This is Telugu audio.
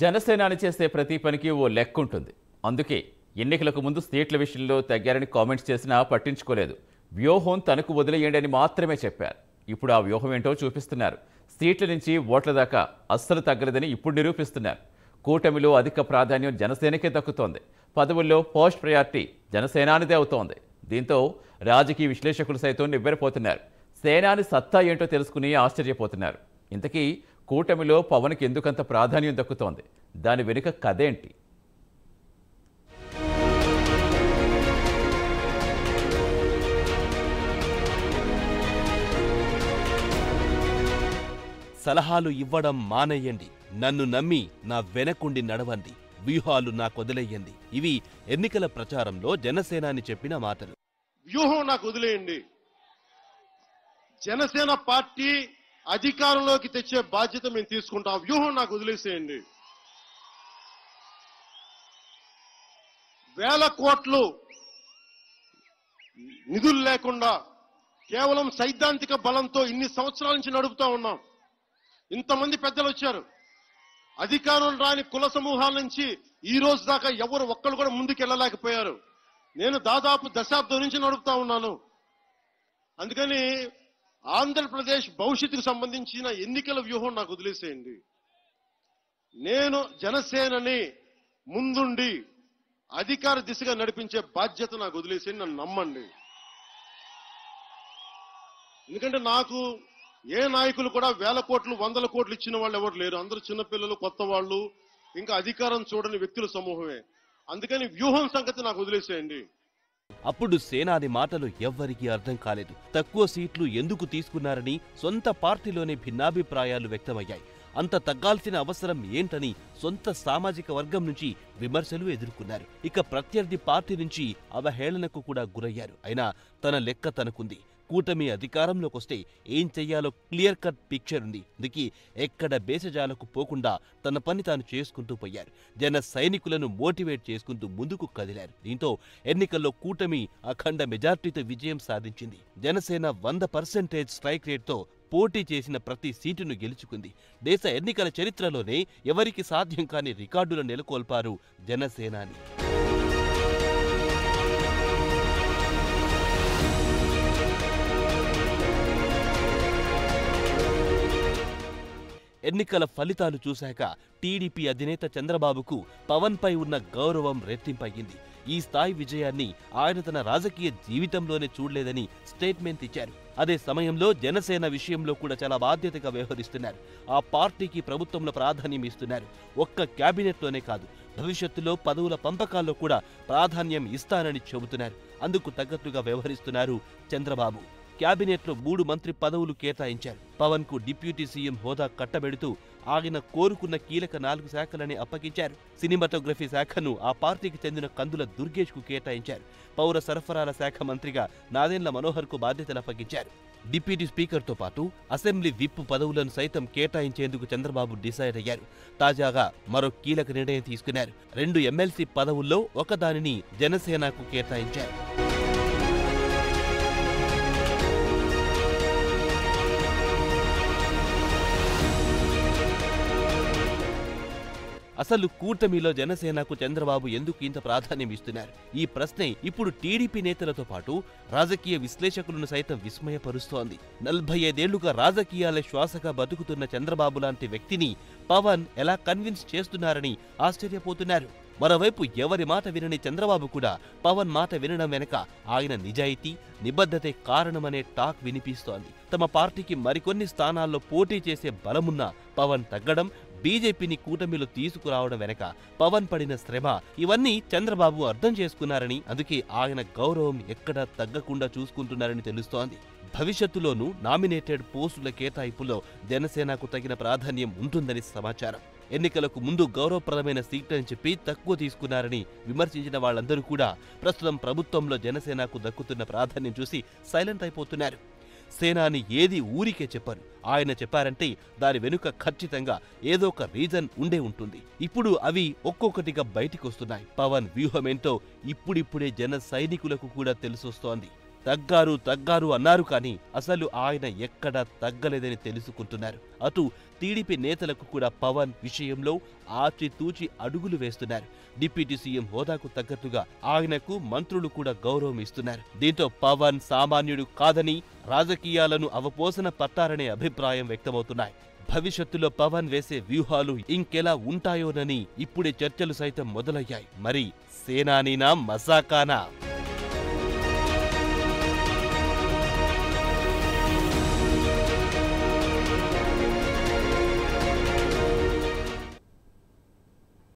జనసేనాని చేసే ప్రతి పనికి ఓ లెక్క ఉంటుంది. అందుకే ఎన్నికలకు ముందు సీట్ల విషయంలో తగ్గారని కామెంట్స్ చేసినా పట్టించుకోలేదు. వ్యూహం తనకు వదిలేయండి అని మాత్రమే చెప్పారు. ఇప్పుడు ఆ వ్యూహం ఏంటో చూపిస్తున్నారు. సీట్ల నుంచి ఓట్ల దాకా అస్సలు తగ్గలేదని ఇప్పుడు నిరూపిస్తున్నారు. కూటమిలో అధిక ప్రాధాన్యం జనసేనకే దక్కుతోంది. పదవుల్లో పోస్ట్ ప్రయారిటీ జనసేనానిదే అవుతోంది. దీంతో రాజకీయ విశ్లేషకులు సైతం నివ్వెరపోతున్నారు. సేనాని సత్తా ఏంటో తెలుసుకుని ఆశ్చర్యపోతున్నారు. ఇంతకీ కూటమిలో పవన్కి ఎందుకంత ప్రాధాన్యం దక్కుతోంది? దాని వెనుక కథేంటి? సలహాలు ఇవ్వడం మానేయండి, నన్ను నమ్మి నా వెనకుండి నడవండి, వ్యూహాలు నాకొదిలేయండి. ఇవి ఎన్నికల ప్రచారంలో జనసేనాని చెప్పిన మాటలు. వ్యూహం నాకు వదిలేయండి, జనసేన పార్టీ అధికారంలోకి తెచ్చే బాధ్యత మేము తీసుకుంటాం, వ్యూహం నాకు వదిలేసేయండి. వేల కోట్లు నిధులు లేకుండా కేవలం సైద్ధాంతిక బలంతో ఇన్ని సంవత్సరాల నుంచి నడుపుతా ఉన్నాం. ఇంతమంది పెద్దలు వచ్చారు. అధికారం రాని కుల సమూహాల నుంచి ఈ రోజు దాకా ఎవరు ఒక్కరు కూడా ముందుకు వెళ్ళలేకపోయారు. నేను దాదాపు దశాబ్దం నుంచి నడుపుతా ఉన్నాను. అందుకని ఆంధ్రప్రదేశ్ భవిష్యత్తుకు సంబంధించిన ఎన్నికల వ్యూహం నాకు వదిలేసేయండి. నేను జనసేనని ముందుండి అధికార దిశగా నడిపించే బాధ్యత నాకు వదిలేసేయండి, నన్ను నమ్మండి. ఎందుకంటే నాకు ఏ నాయకులు కూడా వేల కోట్లు వందల కోట్లు ఇచ్చిన వాళ్ళు ఎవరు లేరు. అందరూ చిన్నపిల్లలు, కొత్త వాళ్ళు, ఇంకా అధికారం చూడని వ్యక్తుల సమూహమే. అందుకని వ్యూహం సంగతి నాకు వదిలేసేయండి. అప్పుడు సేనాని మాటలు ఎవ్వరికీ అర్థం కాలేదు. తక్కువ సీట్లు ఎందుకు తీసుకున్నారని సొంత పార్టీలోనే భిన్నాభిప్రాయాలు వ్యక్తమయ్యాయి. అంత తగ్గాల్సిన అవసరం ఏంటని సొంత సామాజిక వర్గం నుంచి విమర్శలు ఎదుర్కొన్నారు. ఇక ప్రత్యర్థి పార్టీ నుంచి అవహేళనకు కూడా గురయ్యారు. అయినా తన లెక్క తనకుంది. కూటమి అధికారంలోకొస్తే ఏం చెయ్యాలో క్లియర్ కట్ పిక్చర్ ఉంది. అందుకే ఎక్కడ బేసజాలకు పోకుండా తన పని తాను చేసుకుంటూ పోయారు. జన సైనికులను మోటివేట్ చేసుకుంటూ ముందుకు కదిలారు. దీంతో ఎన్నికల్లో కూటమి అఖండ మెజార్టీతో విజయం సాధించింది. జనసేన 100% స్ట్రైక్ రేట్తో పోటీ చేసిన ప్రతి సీటును గెలుచుకుంది. దేశ ఎన్నికల చరిత్రలోనే ఎవరికి సాధ్యం కాని రికార్డులు నెలకొల్పారు జనసేనాని. ఎన్నికల ఫలితాలు చూశాక టీడీపీ అధినేత చంద్రబాబుకు పవన్ పై ఉన్న గౌరవం రెట్టింపయ్యింది. ఈ స్థాయి విజయాన్ని ఆయన తన రాజకీయ జీవితంలోనే చూడలేదని స్టేట్మెంట్ ఇచ్చారు. అదే సమయంలో జనసేన విషయంలో కూడా చాలా బాధ్యతగా వ్యవహరిస్తున్నారు. ఆ పార్టీకి ప్రభుత్వంలో ప్రాధాన్యం ఇస్తున్నారు. ఒక్క క్యాబినెట్లోనే కాదు, భవిష్యత్తులో పదవుల పంపకాల్లో కూడా ప్రాధాన్యం ఇస్తానని చెబుతున్నారు. అందుకు తగ్గట్టుగా వ్యవహరిస్తున్నారు చంద్రబాబు. క్యాబినెట్లో 3 మంత్రి పదవులు కేటాయించారు. పవన్ కు డిప్యూటీ సీఎం హోదా కట్టబెడుతూ ఆయన కోరుకున్న కీలక 4 శాఖలని అప్పగించారు. సినిమాటోగ్రఫీ శాఖను ఆ పార్టీకి చెందిన కందుల దుర్గేష్ కు కేటాయించారు. పౌర సరఫరాల శాఖ మంత్రిగా నాదెండ్ల మనోహర్ కు బాధ్యతలు అప్పగించారు. డిప్యూటీ స్పీకర్తో పాటు అసెంబ్లీ విప్ పదవులను సైతం కేటాయించేందుకు చంద్రబాబు డిసైడ్ అయ్యారు. తాజాగా మరో కీలక నిర్ణయం తీసుకున్నారు. 2 ఎమ్మెల్సీ పదవుల్లో ఒకదానిని జనసేనకు కేటాయించారు. అసలు కూటమిలో జనసేనకు చంద్రబాబు ఎందుకు ఇంత ప్రాధాన్యం ఇస్తున్నారు? ఈ ప్రశ్నే ఇప్పుడు టీడీపీ నేతలతో పాటు రాజకీయ విశ్లేషకులను సైతం విస్మయపరుస్తోంది. 45 ఏళ్లుగా రాజకీయాల శ్వాసగా బతుకుతున్న చంద్రబాబు లాంటి వ్యక్తిని పవన్ ఎలా కన్విన్స్ చేస్తున్నారని ఆశ్చర్యపోతున్నారు. మరోవైపు ఎవరి మాట వినని చంద్రబాబు కూడా పవన్ మాట వినడం వెనక ఆయన నిజాయితీ, నిబద్ధతే కారణమనే టాక్ వినిపిస్తోంది. తమ పార్టీకి మరికొన్ని స్థానాల్లో పోటీ చేసే బలమున్న పవన్ తగ్గడం, బీజేపీని కూటమిలో తీసుకురావడం వెనక పవన్ పడిన శ్రమ, ఇవన్నీ చంద్రబాబు అర్థం చేసుకున్నారని, అందుకే ఆయన గౌరవం ఎక్కడా తగ్గకుండా చూసుకుంటున్నారని తెలుస్తోంది. భవిష్యత్తులోనూ నామినేటెడ్ పోస్టుల కేటాయింపులో జనసేనకు తగిన ప్రాధాన్యం ఉంటుందని సమాచారం. ఎన్నికలకు ముందు గౌరవప్రదమైన సీట్లని చెప్పి తక్కువ తీసుకున్నారని విమర్శించిన వాళ్ళందరూ కూడా ప్రస్తుతం ప్రభుత్వంలో జనసేనకు దక్కుతున్న ప్రాధాన్యం చూసి సైలెంట్ అయిపోతున్నారు. సేనాని ఏది ఊరికే చెప్పరు. ఆయన చెప్పారంటే దాని వెనుక ఖచ్చితంగా ఏదో ఒక రీజన్ ఉండే ఉంటుంది. ఇప్పుడు అవి ఒక్కొక్కటిగా బయటికొస్తున్నాయి. పవన్ వ్యూహమేంటో ఇప్పుడిప్పుడే జన సైనికులకు కూడా తెలిసొస్తోంది. తగ్గారు అన్నారు కానీ అసలు ఆయన ఎక్కడా తగ్గలేదని తెలుసుకుంటున్నారు. అటు టీడీపీ నేతలకు కూడా పవన్ విషయంలో ఆచితూచి అడుగులు వేస్తున్నారు. డిప్యూటీ సీఎం హోదాకు తగ్గట్టుగా ఆయనకు మంత్రులు కూడా గౌరవం ఇస్తున్నారు. దీంతో పవన్ సామాన్యుడు కాదని రాజకీయాలను అవపోసన పట్టారనే అభిప్రాయం వ్యక్తమవుతున్నాయి. భవిష్యత్తులో పవన్ వేసే వ్యూహాలు ఇంకెలా ఉంటాయోనని ఇప్పుడే చర్చలు సైతం మొదలయ్యాయి. మరి సేనానీనా మజాకానా?